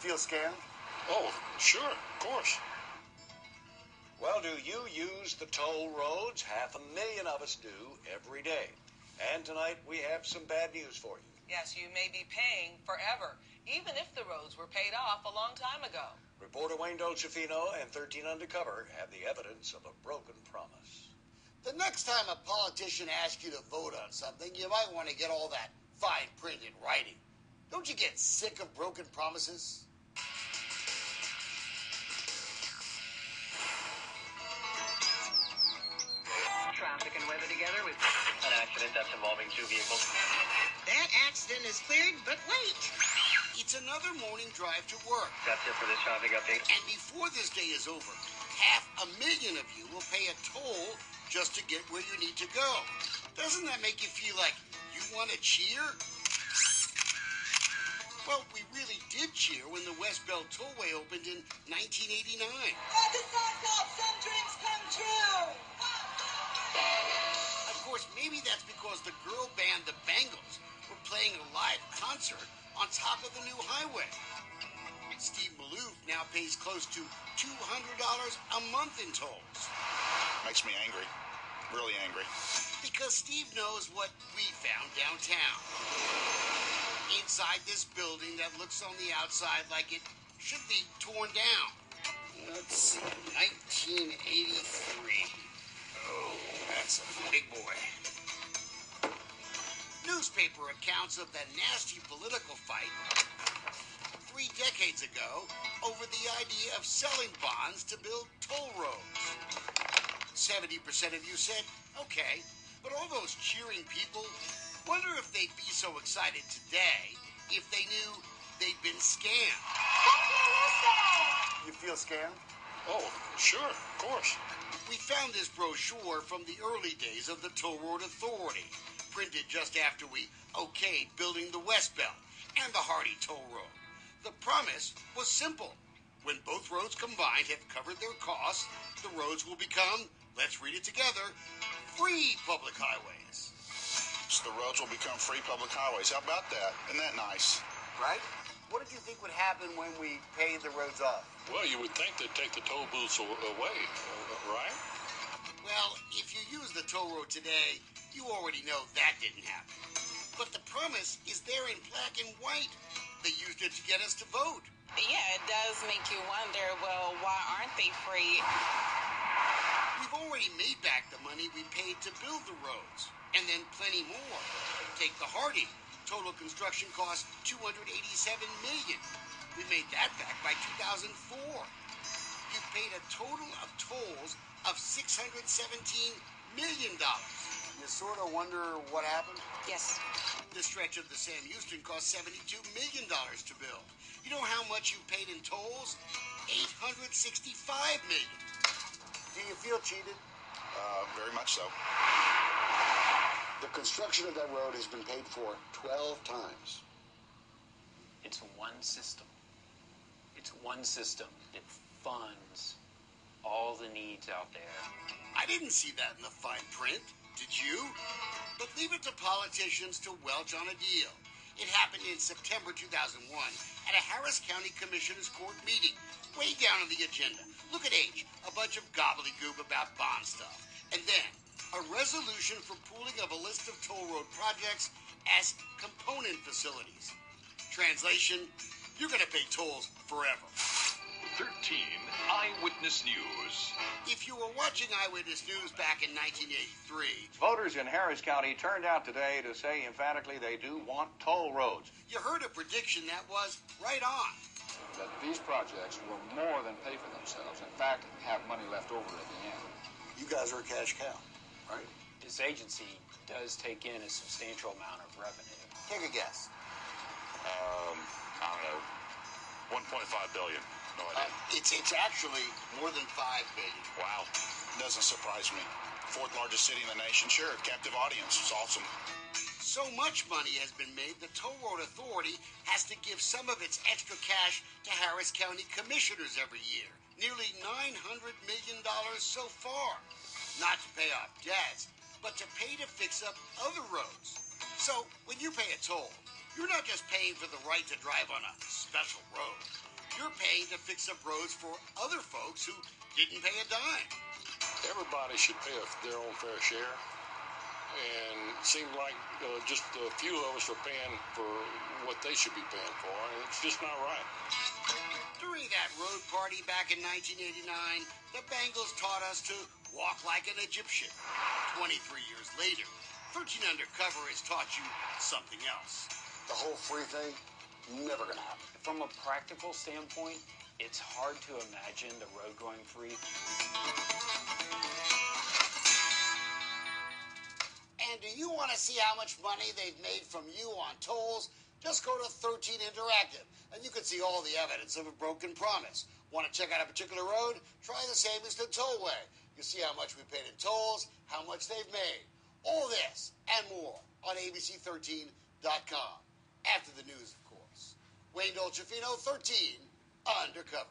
feel scammed? Oh, sure, of course. Well, do you use the toll roads? 500,000 of us do every day. And tonight we have some bad news for you. Yes, you may be paying forever, even if the roads were paid off a long time ago. Reporter Wayne Dolcefino and 13 Undercover have the evidence of a broken promise. The next time a politician asks you to vote on something, you might want to get all that fine print in writing. Don't you get sick of broken promises? Traffic and weather together with an accident that's involving two vehicles. That accident is cleared, but wait. It's another morning drive to work. That's it for this traffic update. And before this day is over, 500,000 of you will pay a toll just to get where you need to go. Doesn't that make you feel like you want to cheer? Well, we really did cheer when the West Bell Tollway opened in 1989. At the sun top, some dreams come true. Of course, maybe that's because the girl band The Bangles were playing a live concert on top of the new highway. Steve Maloof now pays close to $200 a month in tolls. Makes me angry. Really angry. Because Steve knows what we found downtown. Inside this building that looks on the outside like it should be torn down. Let's see, 1983. Oh, that's a big boy. Newspaper accounts of the nasty political fight 3 decades ago over the idea of selling bonds to build toll roads. 70% of you said, okay, but all those cheering people, wonder if they'd be so excited today if they knew they'd been scammed. You feel scammed? Oh, sure, of course. We found this brochure from the early days of the Toll Road Authority, printed just after we okayed building the West Bell and the Hardy Toll Road. The promise was simple. When both roads combined have covered their costs, the roads will become, let's read it together, free public highways. So the roads will become free public highways. How about that? Isn't that nice? Right? What did you think would happen when we paid the roads off? Well, you would think they'd take the toll booths away, right? Well, if you use the toll road today, you already know that didn't happen. But the promise is there in black and white. They used it to get us to vote. Yeah, it does make you wonder, well, why aren't they free? We've already made back the money we paid to build the roads, and then plenty more. Take the Hardy. Total construction cost $287 million. We made that back by 2004. You paid a total of tolls of $617 million. You sort of wonder what happened? Yes. The stretch of the Sam Houston cost $72 million to build. You know how much you paid in tolls? $865 million. Do you feel cheated? Very much so. The construction of that road has been paid for 12 times. It's one system. It's one system that funds all the needs out there. I didn't see that in the fine print. Did you? But leave it to politicians to welch on a deal. It happened in September 2001 at a Harris County Commissioners Court meeting. Way down on the agenda. Look at H, a bunch of gobbledygook about bond stuff. And then a resolution for pooling of a list of toll road projects as component facilities. Translation, you're going to pay tolls forever. 13 Eyewitness News. If you were watching Eyewitness News back in 1983, voters in Harris County turned out today to say emphatically they do want toll roads. You heard a prediction that was right on. That these projects will more than pay for themselves. In fact, have money left over at the end. You guys are a cash cow, right? This agency does take in a substantial amount of revenue. Take a guess. I don't know. 1.5 billion. No idea. It's actually more than $5 billion. Wow. Doesn't surprise me. 4th largest city in the nation. Sure, captive audience. It's awesome. So much money has been made, the Toll Road Authority has to give some of its extra cash to Harris County commissioners every year. Nearly $900 million so far. Not to pay off debts, but to pay to fix up other roads. So when you pay a toll, you're not just paying for the right to drive on a special road. you're paying to fix up roads for other folks who didn't pay a dime. Everybody should pay their own fair share. And it seems like just a few of us are paying for what they should be paying for, and it's just not right. During that road party back in 1989, the Bengals taught us to walk like an Egyptian. 23 years later, 13 Undercover has taught you something else. The whole free thing, never gonna happen. From a practical standpoint, it's hard to imagine the road going free. And do you want to see how much money they've made from you on tolls? Just go to 13 Interactive, and you can see all the evidence of a broken promise. Want to check out a particular road? Try the same as the tollway. You see how much we paid in tolls, how much they've made. All this and more on ABC13.com. After the news, of course. Wayne Dolcefino, 13 Undercover.